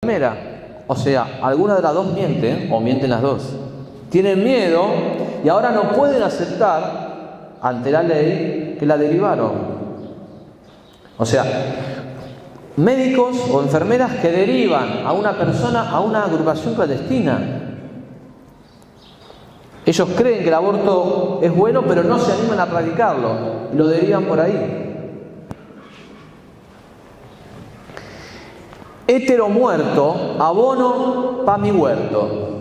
primera. O sea, alguna de las dos mienten o mienten las dos. Tienen miedo y ahora no pueden aceptar ante la ley que la derivaron. O sea, médicos o enfermeras que derivan a una persona a una agrupación clandestina. Ellos creen que el aborto es bueno, pero no se animan a practicarlo y lo derivan por ahí. Hétero muerto, abono pa' mi huerto.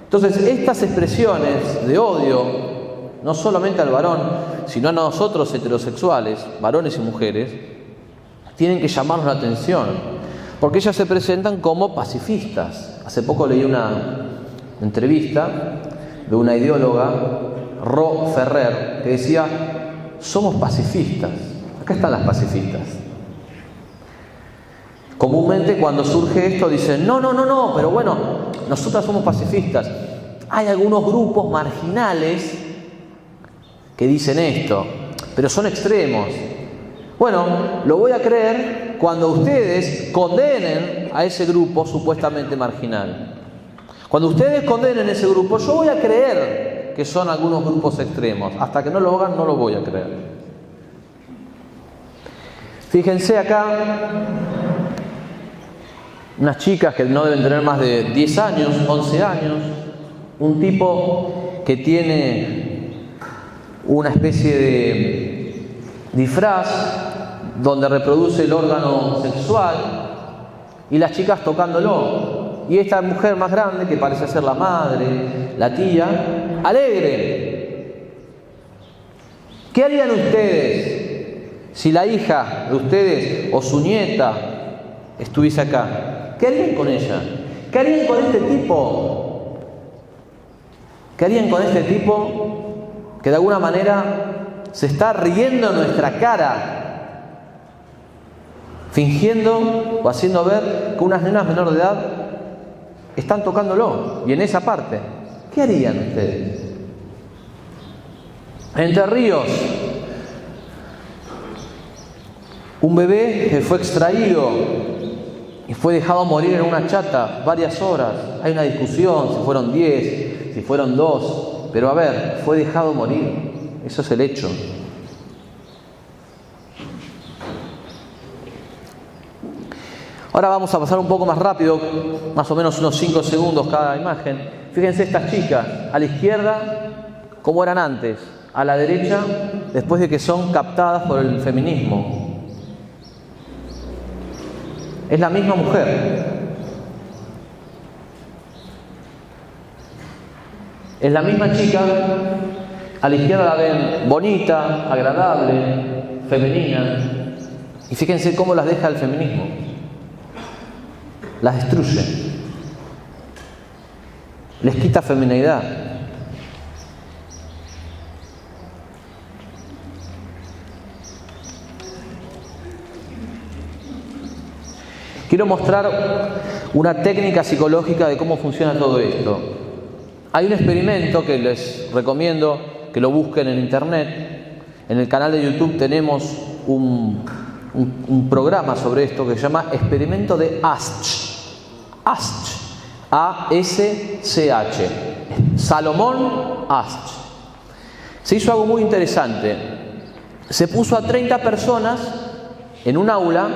Entonces, estas expresiones de odio, no solamente al varón, sino a nosotros heterosexuales, varones y mujeres, tienen que llamarnos la atención, porque ellas se presentan como pacifistas. Hace poco leí una entrevista de una ideóloga, Ro Ferrer, que decía: somos pacifistas. Acá están las pacifistas. Comúnmente cuando surge esto dicen: no, pero bueno, nosotras somos pacifistas. Hay algunos grupos marginales que dicen esto, pero son extremos. Bueno, lo voy a creer cuando ustedes condenen a ese grupo supuestamente marginal. Cuando ustedes condenen ese grupo, yo voy a creer que son algunos grupos extremos. Hasta que no lo hagan, no lo voy a creer. Fíjense acá, unas chicas que no deben tener más de 10 años, 11 años, un tipo que tiene una especie de disfraz donde reproduce el órgano sexual y las chicas tocándolo. Y esta mujer más grande, que parece ser la madre, la tía, alegre. ¿Qué harían ustedes si la hija de ustedes o su nieta estuviese acá? ¿Qué harían con ella? ¿Qué harían con este tipo? ¿Qué harían con este tipo que de alguna manera se está riendo en nuestra cara, fingiendo o haciendo ver que unas nenas menores de edad están tocándolo? Y en esa parte, ¿qué harían ustedes? Entre Ríos, un bebé que fue extraído y fue dejado morir en una chata varias horas. Hay una discusión si fueron 10, si fueron 2, pero a ver, fue dejado morir. Eso es el hecho. Ahora vamos a pasar un poco más rápido, más o menos unos 5 segundos cada imagen. Fíjense estas chicas, a la izquierda, cómo eran antes, a la derecha, después de que son captadas por el feminismo. Es la misma mujer. Es la misma chica. A la izquierda la ven bonita, agradable, femenina. Y fíjense cómo las deja el feminismo. Las destruye. Les quita feminidad. Quiero mostrar una técnica psicológica de cómo funciona todo esto. Hay un experimento que les recomiendo que lo busquen en internet. En el canal de YouTube tenemos un programa sobre esto que se llama Experimento de Asch. Asch. A-S-C-H. Salomón Asch. Se hizo algo muy interesante. Se puso a 30 personas en un aula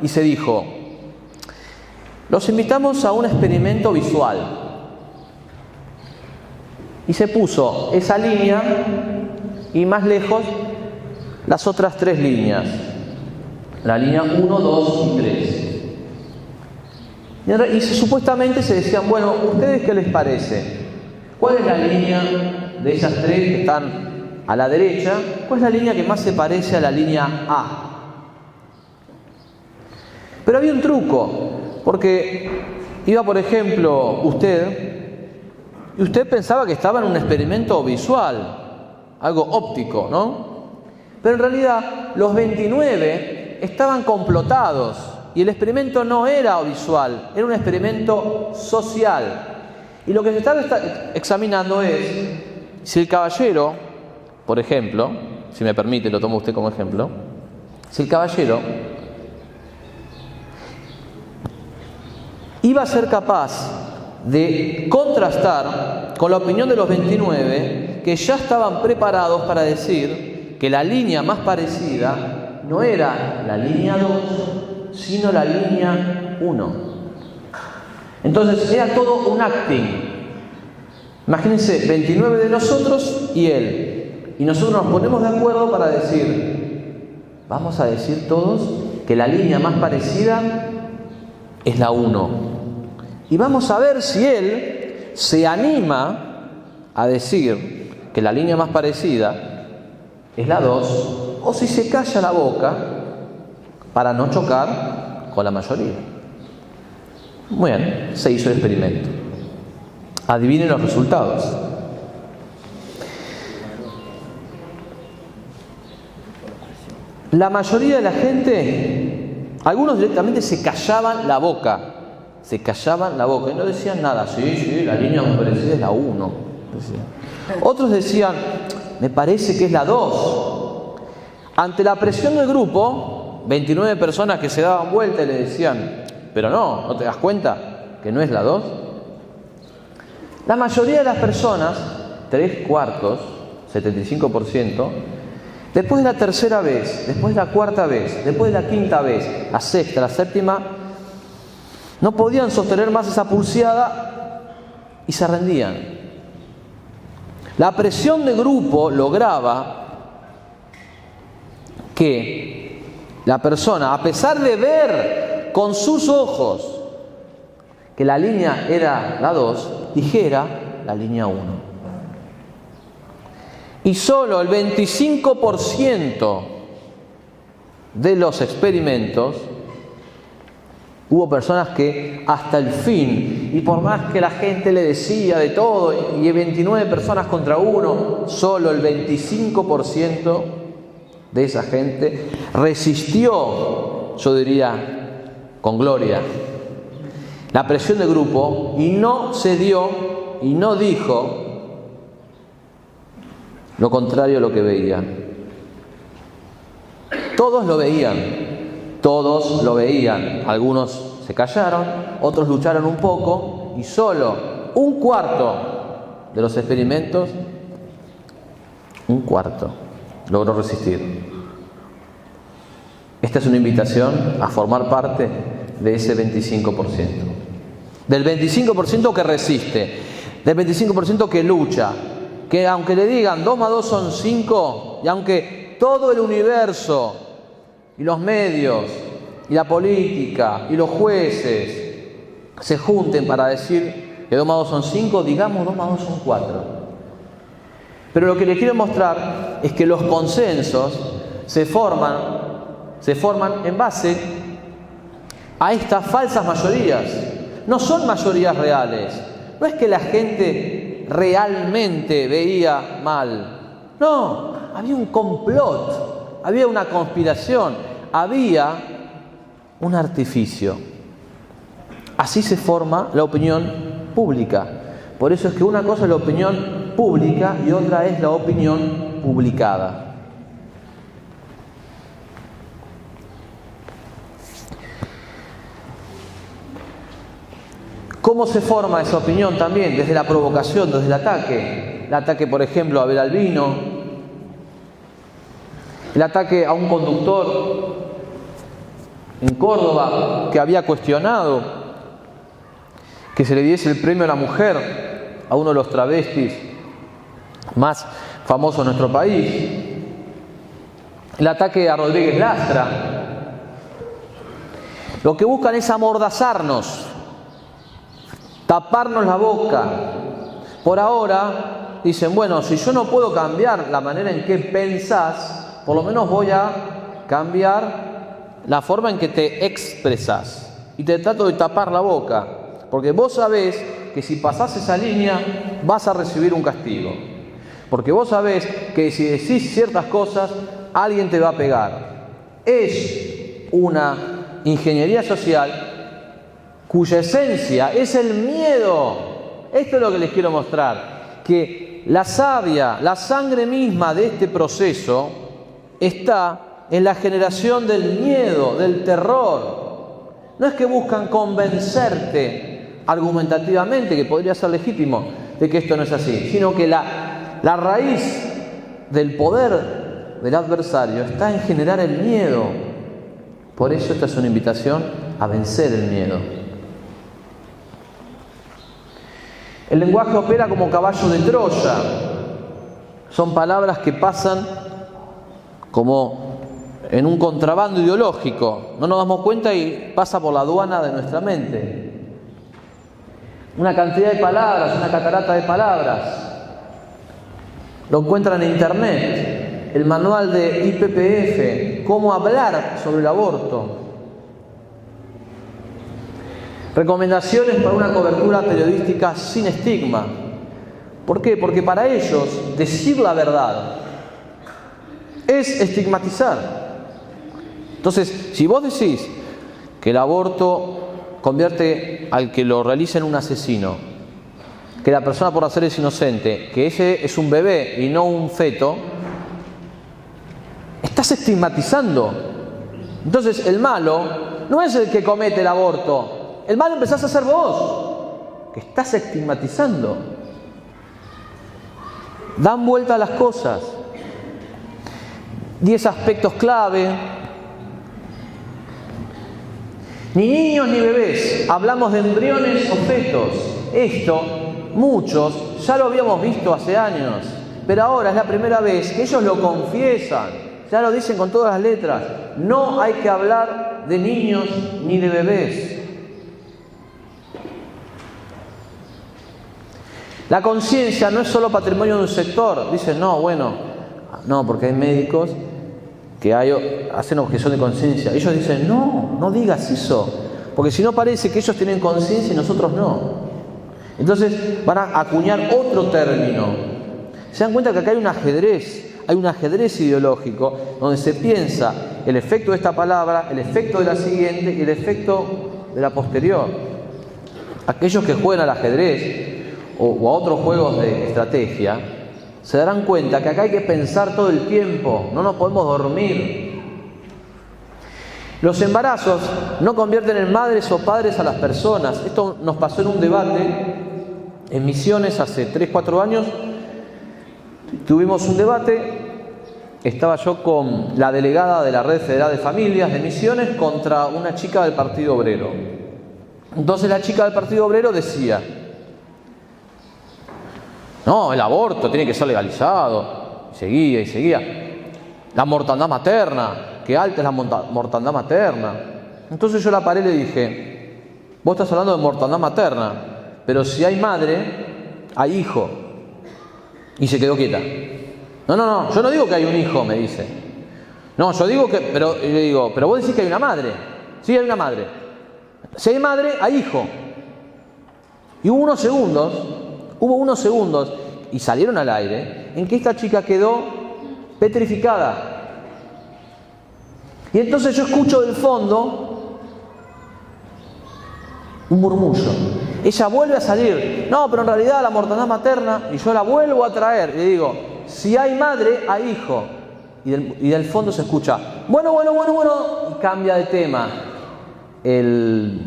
y se dijo: los invitamos a un experimento visual. Y se puso esa línea y más lejos las otras 3 líneas. La línea 1, 2 y 3. Y supuestamente se decían: bueno, ¿ustedes qué les parece? ¿Cuál es la línea de esas 3 que están a la derecha? ¿Cuál es la línea que más se parece a la línea A? Pero había un truco. Porque iba, por ejemplo, usted, y usted pensaba que estaba en un experimento visual, algo óptico, ¿no? Pero en realidad los 29 estaban complotados y el experimento no era visual, era un experimento social. Y lo que se estaba examinando es si el caballero, por ejemplo, si me permite, lo toma usted como ejemplo, si el caballero iba a ser capaz de contrastar con la opinión de los 29 que ya estaban preparados para decir que la línea más parecida no era la línea 2, sino la línea 1. Entonces era todo un acting. Imagínense, 29 de nosotros y él. Y nosotros nos ponemos de acuerdo para decir, vamos a decir todos que la línea más parecida es la 1. Y vamos a ver si él se anima a decir que la línea más parecida es la 2, o si se calla la boca para no chocar con la mayoría. Bueno, se hizo el experimento. Adivinen los resultados. La mayoría de la gente, algunos directamente se callaban la boca. Se callaban la boca y no decían nada. Sí, la línea más parecida es la 1. Otros decían, me parece que es la 2. Ante la presión del grupo, 29 personas que se daban vuelta y le decían, pero ¿no te das cuenta que no es la 2? La mayoría de las personas, 3/4, 75%, después de la tercera vez, después de la cuarta vez, después de la quinta vez, la sexta, la séptima, no podían sostener más esa pulseada y se rendían. La presión de grupo lograba que la persona, a pesar de ver con sus ojos que la línea era la 2, dijera la línea 1. Y solo el 25% de los experimentos hubo personas que hasta el fin, y por más que la gente le decía de todo, y 29 personas contra 1, solo el 25% de esa gente resistió, yo diría, con gloria, la presión de grupo y no cedió y no dijo lo contrario a lo que veía. Todos lo veían. Algunos se callaron, otros lucharon un poco y solo 1/4 de los experimentos, 1/4 logró resistir. Esta es una invitación a formar parte de ese 25%. Del 25% que resiste, del 25% que lucha, que aunque le digan 2 más 2 son 5, y aunque todo el universo y los medios y la política y los jueces se junten para decir que 2 más 2 son 5, digamos 2 más 2 son 4. Pero lo que les quiero mostrar es que los consensos se forman en base a estas falsas mayorías. No son mayorías reales. No es que la gente realmente veía mal. No, había un complot, había una conspiración, había un artificio. Así se forma la opinión pública. Por eso es que una cosa es la opinión pública y otra es la opinión publicada. ¿Cómo se forma esa opinión también? Desde la provocación, desde el ataque. El ataque, por ejemplo, a Abel Albino. El ataque a un conductor en Córdoba que había cuestionado que se le diese el premio a la mujer a uno de los travestis más famosos de nuestro país. El ataque a Rodríguez Lastra. Lo que buscan es amordazarnos, taparnos la boca. Por ahora dicen, bueno, si yo no puedo cambiar la manera en que pensás, por lo menos voy a cambiar la forma en que te expresás. Y te trato de tapar la boca, porque vos sabés que si pasás esa línea vas a recibir un castigo. Porque vos sabés que si decís ciertas cosas, alguien te va a pegar. Es una ingeniería social cuya esencia es el miedo. Esto es lo que les quiero mostrar, que la savia, la sangre misma de este proceso está en la generación del miedo, del terror. no es que buscan convencerte argumentativamente, que podría ser legítimo, de que esto no es así, sino que la raíz del poder del adversario está en generar el miedo. Por eso esta es una invitación a vencer el miedo. El lenguaje opera como caballo de Troya. Son palabras que pasan como en un contrabando ideológico. No nos damos cuenta y pasa por la aduana de nuestra mente. Una cantidad de palabras, una catarata de palabras. Lo encuentran en internet. El manual de IPPF, cómo hablar sobre el aborto. Recomendaciones para una cobertura periodística sin estigma. ¿Por qué? Porque para ellos decir la verdad es estigmatizar. Entonces, si vos decís que el aborto convierte al que lo realiza en un asesino, que la persona por nacer es inocente, que ese es un bebé y no un feto, estás estigmatizando. Entonces, el malo no es el que comete el aborto. El malo empezás a ser vos, que estás estigmatizando. Dan vuelta a las cosas. 10 aspectos clave. Ni niños ni bebés. Hablamos de embriones o fetos. Esto, muchos, ya lo habíamos visto hace años. Pero ahora es la primera vez que ellos lo confiesan. Ya lo dicen con todas las letras. No hay que hablar de niños ni de bebés. La conciencia no es solo patrimonio de un sector. Dicen, no, porque hay médicos que hacen objeción de conciencia. Ellos dicen, no digas eso, porque si no parece que ellos tienen conciencia y nosotros no. Entonces van a acuñar otro término. Se dan cuenta que acá hay un ajedrez ideológico donde se piensa el efecto de esta palabra, el efecto de la siguiente y el efecto de la posterior. Aquellos que juegan al ajedrez o a otros juegos de estrategia, se darán cuenta que acá hay que pensar todo el tiempo, no nos podemos dormir. Los embarazos no convierten en madres o padres a las personas. Esto nos pasó en un debate en Misiones hace 3-4 años. Tuvimos un debate, estaba yo con la delegada de la Red Federal de Familias de Misiones contra una chica del Partido Obrero. Entonces la chica del Partido Obrero decía, no, el aborto tiene que ser legalizado. Y seguía. La mortandad materna, que alta es la mortandad materna. Entonces yo la paré y le dije, vos estás hablando de mortandad materna, pero si hay madre, hay hijo. Y se quedó quieta. No, yo no digo que hay un hijo, me dice. No, yo digo que, pero le digo, pero vos decís que hay una madre. Sí, hay una madre. Si hay madre, hay hijo. Y hubo unos segundos, y salieron al aire, en que esta chica quedó petrificada. Y entonces yo escucho del fondo un murmullo. Ella vuelve a salir. No, pero en realidad la mortandad materna, y yo la vuelvo a traer. Y le digo, si hay madre, hay hijo. Y del fondo se escucha, bueno. Y cambia de tema el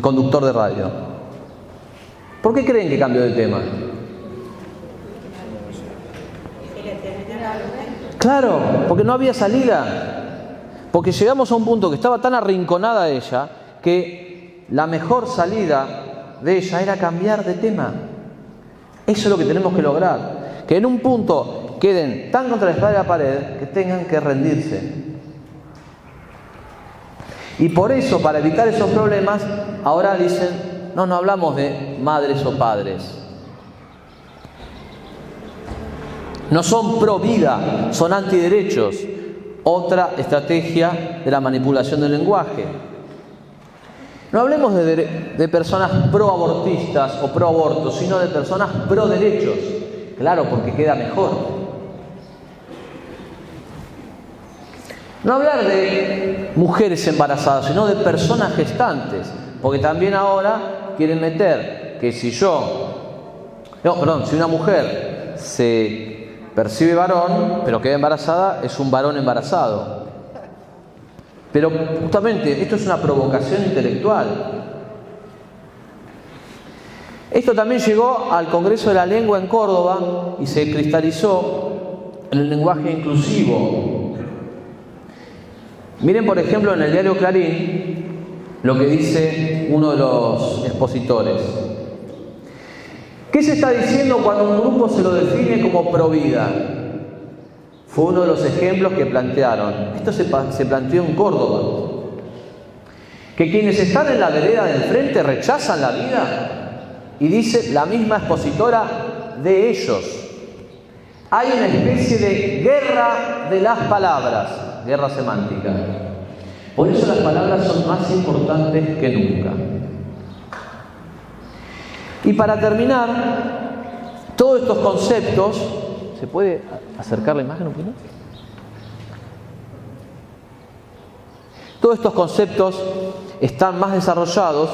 conductor de radio. ¿Por qué creen que cambió de tema? Claro, porque no había salida. Porque llegamos a un punto que estaba tan arrinconada ella que la mejor salida de ella era cambiar de tema. Eso es lo que tenemos que lograr. Que en un punto queden tan contra la espada de la pared que tengan que rendirse. Y por eso, para evitar esos problemas, ahora dicen, no hablamos de madres o padres. No son pro vida, son antiderechos. Otra estrategia de la manipulación del lenguaje. No hablemos de personas pro abortistas o pro aborto, sino de personas pro derechos. Claro, porque queda mejor. No hablar de mujeres embarazadas, sino de personas gestantes. Porque también ahora quieren meter que si una mujer se percibe varón, pero queda embarazada, es un varón embarazado. Pero justamente esto es una provocación intelectual. Esto también llegó al Congreso de la Lengua en Córdoba y se cristalizó en el lenguaje inclusivo. Miren, por ejemplo, en el diario Clarín lo que dice uno de los expositores. ¿Qué se está diciendo cuando un grupo se lo define como provida? Fue uno de los ejemplos que plantearon. Esto se planteó en Córdoba. Que quienes están en la vereda del frente rechazan la vida. Y dice la misma expositora de ellos. Hay una especie de guerra de las palabras, guerra semántica. Por eso las palabras son más importantes que nunca. Y para terminar, todos estos conceptos, ¿se puede acercar la imagen un poquito? Todos estos conceptos están más desarrollados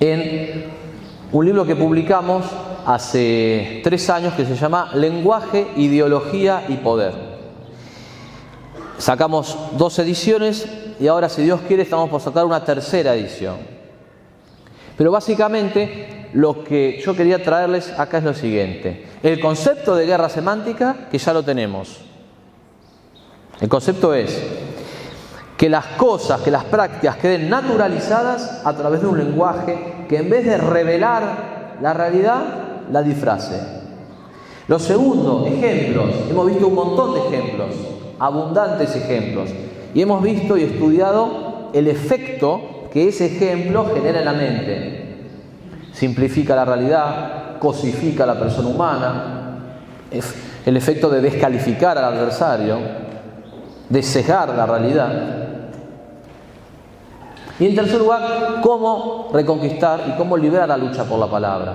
en un libro que publicamos hace 3 años que se llama Lenguaje, Ideología y Poder. Sacamos 2 ediciones y ahora, si Dios quiere, estamos por sacar una 3ª edición. Pero básicamente lo que yo quería traerles acá es lo siguiente. El concepto de guerra semántica, que ya lo tenemos. El concepto es que las cosas, que las prácticas queden naturalizadas a través de un lenguaje que, en vez de revelar la realidad, la disfrace. Lo segundo, ejemplos. Hemos visto un montón de ejemplos, abundantes ejemplos, y hemos visto y estudiado el efecto que ese ejemplo genera en la mente. Simplifica la realidad, cosifica a la persona humana, el efecto de descalificar al adversario, de sesgar la realidad. Y en tercer lugar, cómo reconquistar y cómo librar la lucha por la palabra.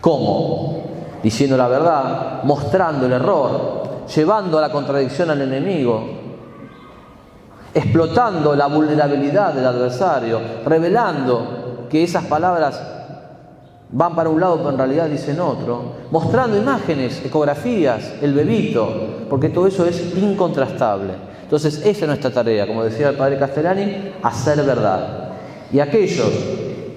¿Cómo? Diciendo la verdad, mostrando el error, llevando a la contradicción al enemigo, explotando la vulnerabilidad del adversario, revelando que esas palabras van para un lado pero en realidad dicen otro, mostrando imágenes, ecografías, el bebito, porque todo eso es incontrastable. Entonces esa es nuestra tarea, como decía el padre Castellani, hacer verdad. Y aquellos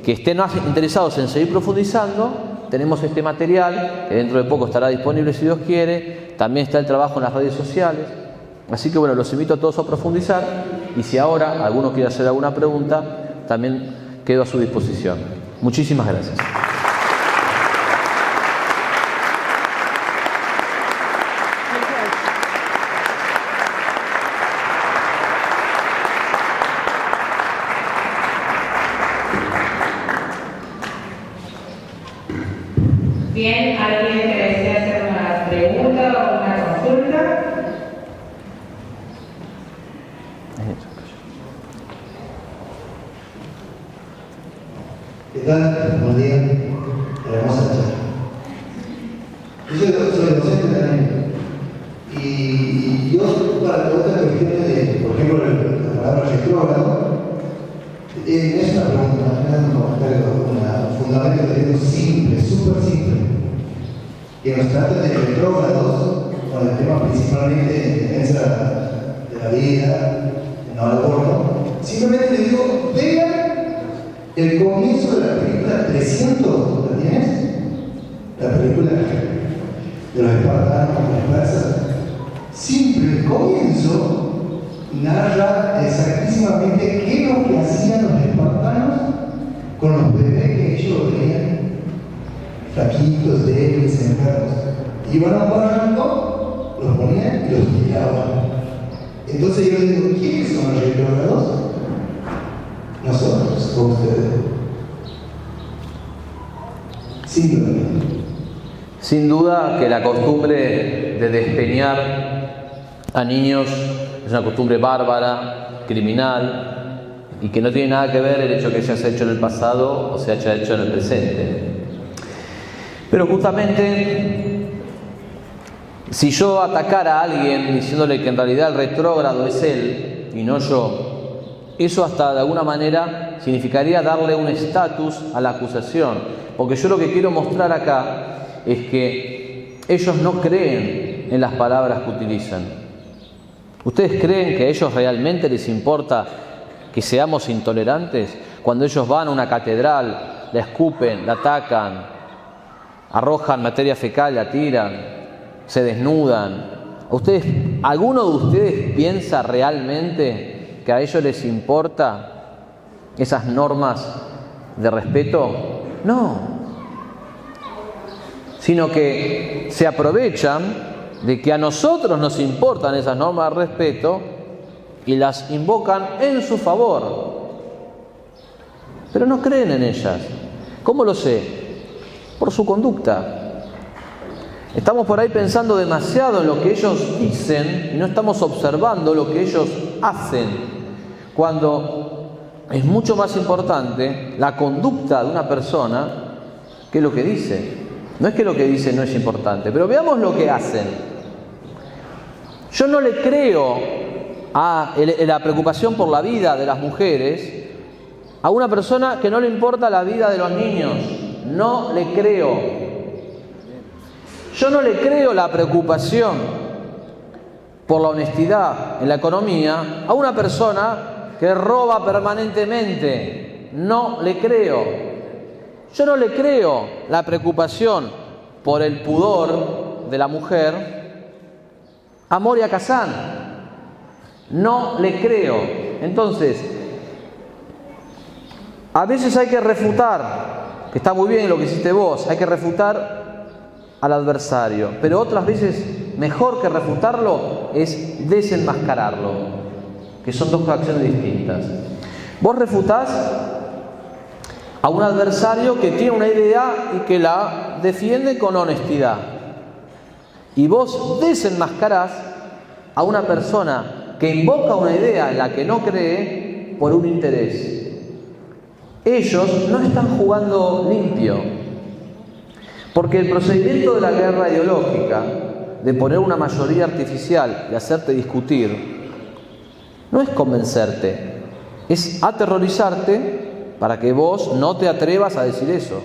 que estén más interesados en seguir profundizando, tenemos este material que dentro de poco estará disponible si Dios quiere. También está el trabajo en las redes sociales. Así que bueno, los invito a todos a profundizar, y si ahora alguno quiere hacer alguna pregunta, también quedo a su disposición. Muchísimas gracias. Bien, ¿alguien que desea hacer una pregunta o una consulta? ¿Qué tal? Buenos días. Hermosa charla. Yo soy docente también. Y yo, para todas las cuestiones de, por ejemplo, la palabra retrógrado, es una pregunta, es un comentario, un fundamento de simple, súper simple, que nos trata de retrógrados con el tema principalmente de defensa de la vida, no al aborto. Simplemente le digo, vean el comienzo de la película 300, ¿la tienes? La película de los espartanos con los persas. Simple, el comienzo narra exactísimamente qué es lo que hacían los espartanos con los bebés que ellos veían, flaquitos, débiles, enfermos. Iban a un barranco, los ponían y los tiraban. Entonces yo les digo, ¿quiénes son los retrógrados? Nosotros, con ustedes. Simplemente. Sin duda que la costumbre de despeñar a niños es una costumbre bárbara, criminal, y que no tiene nada que ver el hecho que se haya hecho en el pasado o se haya hecho en el presente. Pero justamente, si yo atacara a alguien diciéndole que en realidad el retrógrado es él y no yo, eso hasta de alguna manera significaría darle un estatus a la acusación, porque yo lo que quiero mostrar acá es que ellos no creen en las palabras que utilizan. ¿Ustedes creen que a ellos realmente les importa que seamos intolerantes? Cuando ellos van a una catedral, la escupen, la atacan, arrojan materia fecal, la tiran, se desnudan. ¿Alguno de ustedes piensa realmente que a ellos les importa esas normas de respeto? No, sino que se aprovechan de que a nosotros nos importan esas normas de respeto y las invocan en su favor, pero no creen en ellas. ¿Cómo lo sé? Por su conducta. Estamos por ahí pensando demasiado en lo que ellos dicen y no estamos observando lo que ellos hacen, cuando es mucho más importante la conducta de una persona que lo que dice. No es que lo que dice no es importante, pero veamos lo que hacen. Yo no le creo a la preocupación por la vida de las mujeres a una persona que no le importa la vida de los niños. No le creo. Yo no le creo la preocupación por la honestidad en la economía a una persona que roba permanentemente. No le creo. Yo no le creo la preocupación por el pudor de la mujer a Moria Kazan. No le creo. Entonces, a veces hay que refutar, que está muy bien lo que hiciste vos, hay que refutar al adversario, pero otras veces mejor que refutarlo es desenmascararlo, que son dos acciones distintas. Vos refutás a un adversario que tiene una idea y que la defiende con honestidad, y vos desenmascarás a una persona que invoca una idea en la que no cree por un interés. Ellos no están jugando limpio, porque el procedimiento de la guerra ideológica, de poner una mayoría artificial y hacerte discutir, no es convencerte, es aterrorizarte para que vos no te atrevas a decir eso.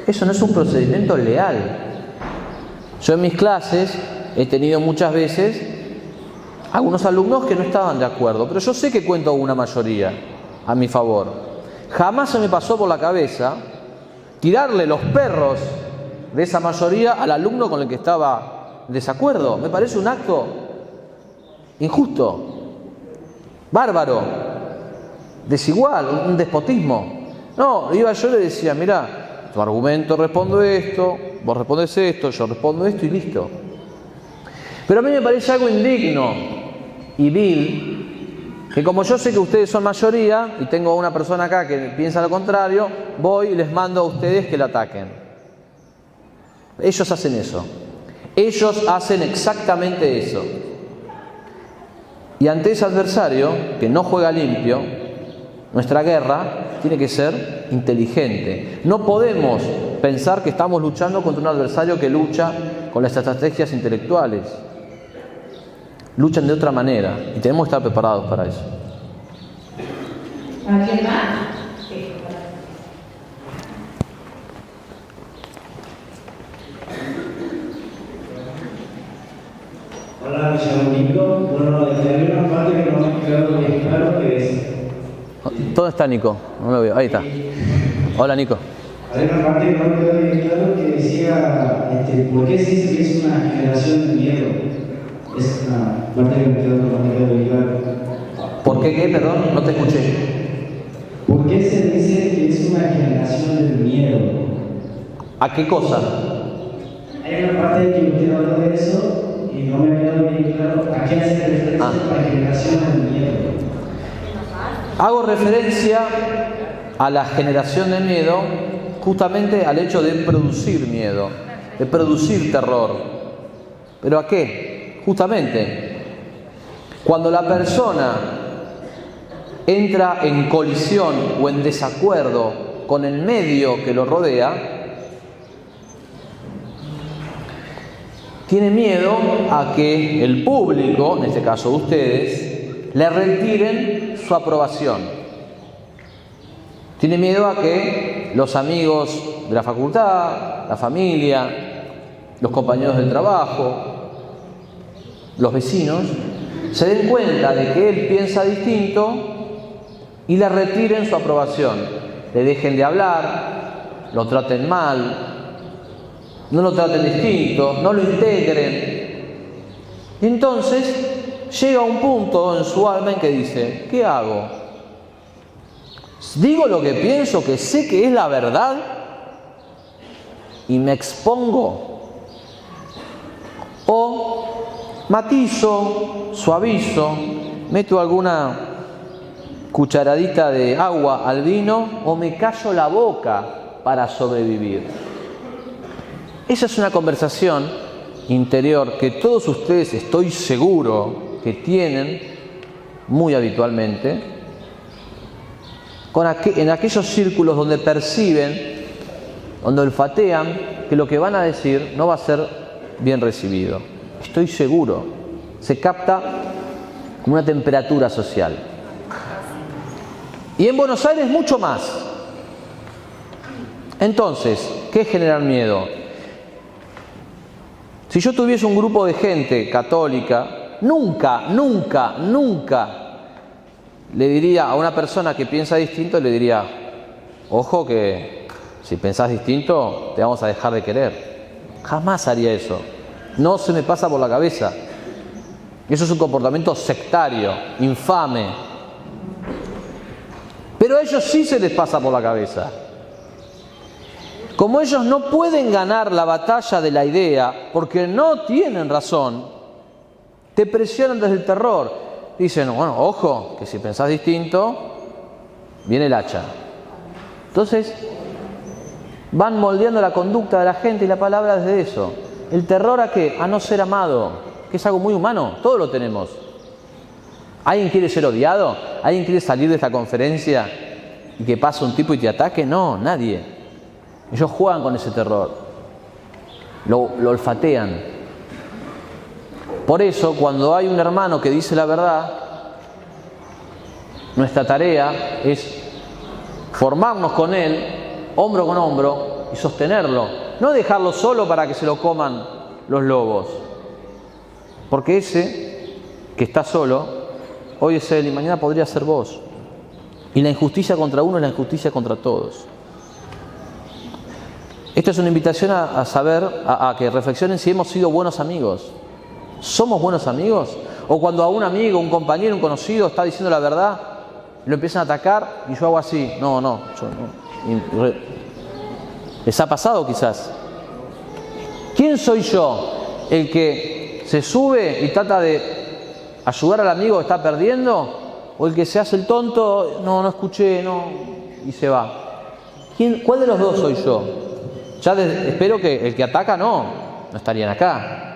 Eso no es un procedimiento leal. Yo en mis clases he tenido muchas veces algunos alumnos que no estaban de acuerdo, pero yo sé que cuento una mayoría a mi favor. Jamás se me pasó por la cabeza tirarle los perros de esa mayoría al alumno con el que estaba en desacuerdo. Me parece un acto injusto, bárbaro, desigual, un despotismo. No, yo le decía, mirá, tu argumento responde esto, vos respondés esto, yo respondo esto y listo. Pero a mí me parece algo indigno y vil, que como yo sé que ustedes son mayoría y tengo una persona acá que piensa lo contrario, voy y les mando a ustedes que la ataquen. Ellos hacen eso. Ellos hacen exactamente eso. Y ante ese adversario que no juega limpio, nuestra guerra tiene que ser inteligente. No podemos pensar que estamos luchando contra un adversario que lucha con las estrategias intelectuales. Luchan de otra manera y tenemos que estar preparados para eso. ¿Alguien más? Sí. Hola, me llamo Nico. Bueno, hay una parte que no me ha quedado bien claro, que es... ¿Dónde está Nico? No lo veo. Ahí está. Hola, Nico. Hay una parte que no me quedó bien claro que decía, ¿por qué se dice que es una generación de miedo? Es una parte que no me quedó bien claro. ¿Por qué qué? Perdón, no te escuché. ¿Por qué se dice que es una generación del miedo? ¿A qué cosa? Hay una parte que usted habló de eso y no me ha quedado bien claro a qué hace referencia la generación del miedo. Hago referencia a la generación de miedo justamente al hecho de producir miedo, de producir terror. ¿Pero a qué? Justamente, cuando la persona entra en colisión o en desacuerdo con el medio que lo rodea, tiene miedo a que el público, en este caso ustedes, le retiren su aprobación. Tiene miedo a que los amigos de la facultad, la familia, los compañeros del trabajo, los vecinos, se den cuenta de que él piensa distinto y le retiren su aprobación. Le dejen de hablar, lo traten mal, no lo traten distinto, no lo integren. Y entonces llega un punto en su alma en que dice, ¿qué hago? ¿Digo lo que pienso, que sé que es la verdad, y me expongo? ¿O matizo, suavizo, meto alguna cucharadita de agua al vino, o me callo la boca para sobrevivir? Esa es una conversación interior que todos ustedes, estoy seguro, que tienen muy habitualmente en aquellos círculos donde perciben, donde olfatean que lo que van a decir no va a ser bien recibido. Estoy seguro, se capta como una temperatura social. Y en Buenos Aires mucho más. Entonces, ¿qué es generar miedo? Si yo tuviese un grupo de gente católica, nunca le diría a una persona que piensa distinto, le diría, ojo que si pensás distinto te vamos a dejar de querer. Jamás haría eso. No se me pasa por la cabeza. Eso es un comportamiento sectario, infame. Pero a ellos sí se les pasa por la cabeza. Como ellos no pueden ganar la batalla de la idea porque no tienen razón, te presionan desde el terror. Dicen, bueno, ojo, que si pensás distinto, viene el hacha. Entonces, van moldeando la conducta de la gente y la palabra desde eso. ¿El terror a qué? A no ser amado, que es algo muy humano, todos lo tenemos. ¿Alguien quiere ser odiado? ¿Alguien quiere salir de esta conferencia y que pase un tipo y te ataque? No, nadie. Ellos juegan con ese terror, lo olfatean. Por eso, cuando hay un hermano que dice la verdad, nuestra tarea es formarnos con él, hombro con hombro, y sostenerlo. No dejarlo solo para que se lo coman los lobos. Porque ese que está solo, hoy es él y mañana podría ser vos. Y la injusticia contra uno es la injusticia contra todos. Esto es una invitación a saber, a que reflexionen si hemos sido buenos amigos. ¿Somos buenos amigos? O cuando a un amigo, un compañero, un conocido está diciendo la verdad, lo empiezan a atacar y yo hago así. No, yo no. ¿Les ha pasado quizás? ¿Quién soy yo? ¿El que se sube y trata de ayudar al amigo que está perdiendo? ¿O el que se hace el tonto? No escuché, y se va. ¿Cuál de los dos soy yo? Ya espero que el que ataca no estarían acá.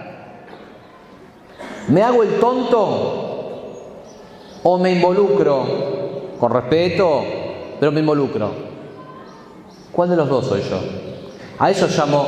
¿Me hago el tonto o me involucro? Con respeto, pero me involucro. ¿Cuál de los dos soy yo? A eso llamo